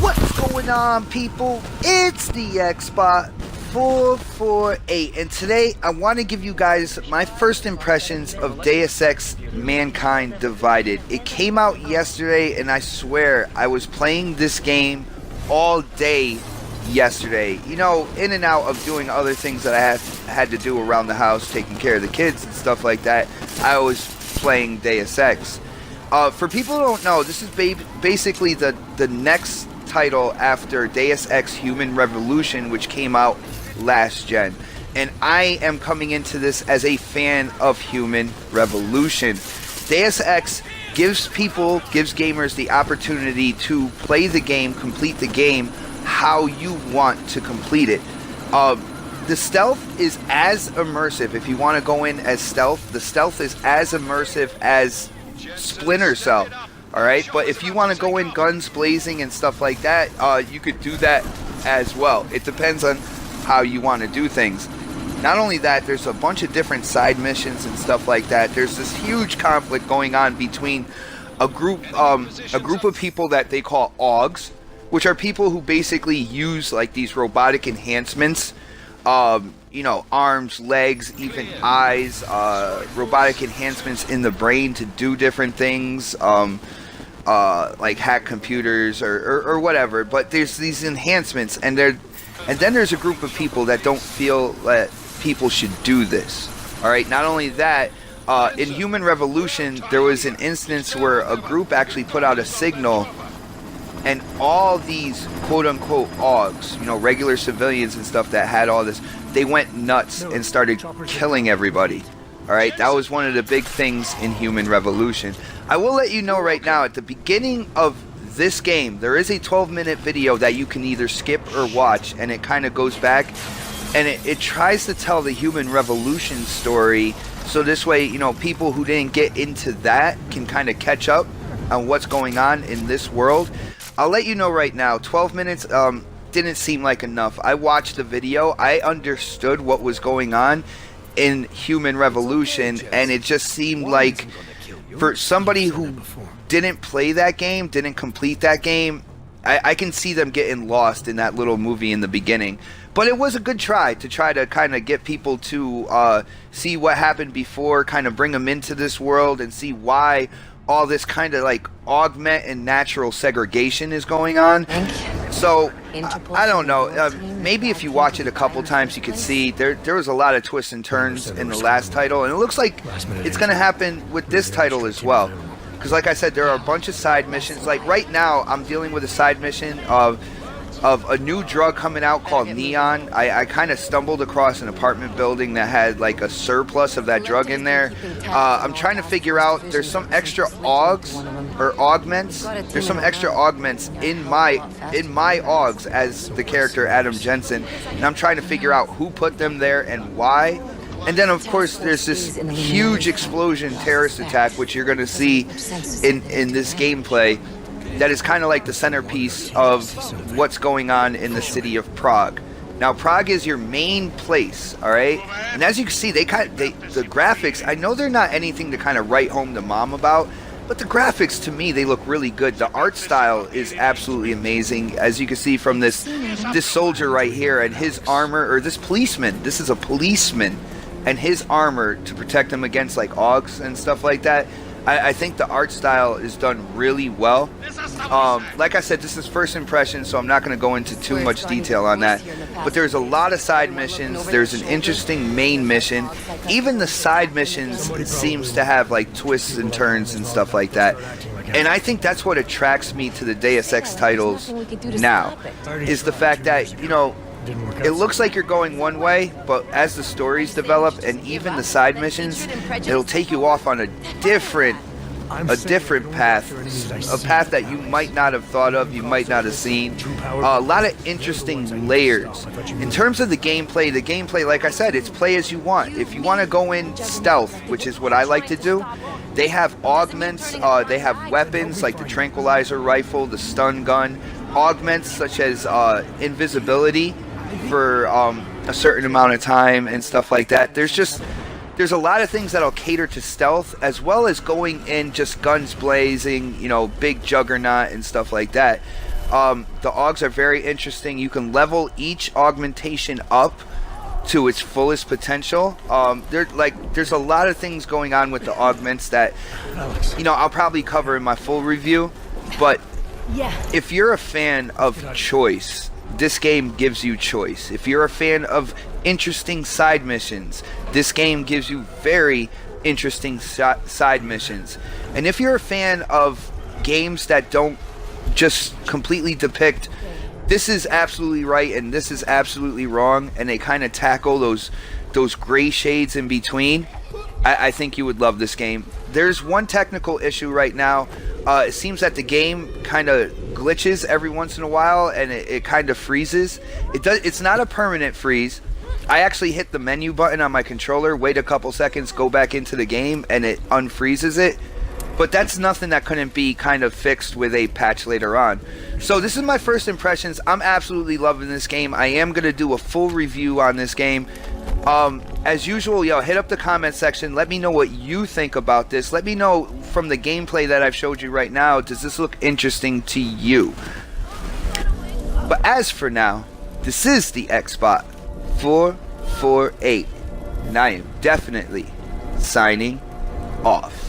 What's going on, people? It's the Xbot 448, and today I want to give you guys my first impressions of Deus Ex Mankind Divided. It came out yesterday, and I swear I was playing this game all day yesterday. You know, in and out of doing other things that I had to do around the house, taking care of the kids and stuff like that. I was playing Deus Ex. For people who don't know, this is basically the next title after Deus Ex Human Revolution, which came out last gen, and I am coming into this as a fan of Human Revolution. Deus Ex gives gamers the opportunity to play the game, complete the game how you want to complete it. The stealth is as immersive. If you want to go in as stealth, the stealth is as immersive as Splinter Cell. Alright, but if you want to go in guns blazing and stuff like that, you could do that as well. It depends on how you want to do things. Not only that, there's a bunch of different side missions and stuff like that. There's this huge conflict going on between a group of people that they call AUGs, which are people who basically use like these robotic enhancements. You know, arms, legs, even eyes, robotic enhancements in the brain to do different things, like hack computers or whatever. But there's these enhancements, and then there's a group of people that don't feel that people should do this. All right. Not only that, in Human Revolution, there was an instance where a group actually put out a signal, and all these quote-unquote AUGs, you know, regular civilians and stuff that had all this, they went nuts and started killing everybody. Alright, that was one of the big things in Human Revolution. I will let you know right now, at the beginning of this game, there is a 12-minute video that you can either skip or watch, and it kind of goes back, and it tries to tell the Human Revolution story, so this way, you know, people who didn't get into that can kind of catch up on what's going on in this world. I'll let you know right now, 12 minutes didn't seem like enough. I watched the video, I understood what was going on in Human Revolution, and it just seemed like for somebody who didn't play that game, didn't complete that game, I can see them getting lost in that little movie in the beginning. But it was a good try to kind of get people to see what happened before, kind of bring them into this world and see why all this kind of like augment and natural segregation is going on. So I don't know, maybe if you watch it a couple times you could see there was a lot of twists and turns in the last title, and it looks like it's going to happen with this title as well, because like I said, there are a bunch of side missions. Like right now I'm dealing with a side mission of a new drug coming out called Neon. I kind of stumbled across an apartment building that had like a surplus of that drug in there. I'm trying to figure out, there's some extra AUGs or augments. There's some extra augments in my AUGs as the character Adam Jensen, and I'm trying to figure out who put them there and why. And then of course there's this huge explosion terrorist attack, which you're going to see in this gameplay, that is kind of like the centerpiece of what's going on in the city of Prague. Now, Prague is your main place, all right? And as you can see, the graphics, I know they're not anything to kind of write home to mom about, but the graphics, to me, they look really good. The art style is absolutely amazing. As you can see from this soldier right here and his armor, or this policeman. This is a policeman, and his armor to protect him against like AUGs and stuff like that. I think the art style is done really well. Like I said, this is first impression, so I'm not going to go into too much detail on that. But there's a lot of side missions. There's an interesting main mission. Even the side missions, it seems to have like twists and turns and stuff like that. And I think that's what attracts me to the Deus Ex titles now, is the fact that, you know, it looks like you're going one way, but as the stories develop and even the side missions, it'll take you off on a different path, a path that you might not have thought of, you might not have seen. A lot of interesting layers. In terms of the gameplay, like I said, it's play as you want. If you want to go in stealth, which is what I like to do, they have augments, they have weapons like the tranquilizer rifle, the stun gun, augments such as invisibility for a certain amount of time and stuff like that. There's a lot of things that'll cater to stealth, as well as going in just guns blazing, you know, big juggernaut and stuff like that. The augs are very interesting. You can level each augmentation up to its fullest potential. There's a lot of things going on with the augments that, you know, I'll probably cover in my full review. But if you're a fan of choice, this game gives you choice. If you're a fan of interesting side missions, this game gives you very interesting side missions. And if you're a fan of games that don't just completely depict this is absolutely right and this is absolutely wrong, and they kind of tackle those gray shades in between, I think you would love this game. There's one technical issue right now. It seems that the game kind of glitches every once in a while, and it kind of freezes. It's not a permanent freeze. I actually hit the menu button on my controller, wait a couple seconds, go back into the game, and it unfreezes it. But that's nothing that couldn't be kind of fixed with a patch later on. So this is my first impressions. I'm absolutely loving this game. I am going to do a full review on this game. As usual, hit up the comment section. Let me know what you think about this. Let me know from the gameplay that I've showed you right now, does this look interesting to you? But as for now, this is the Xbot 448, and I am definitely signing off.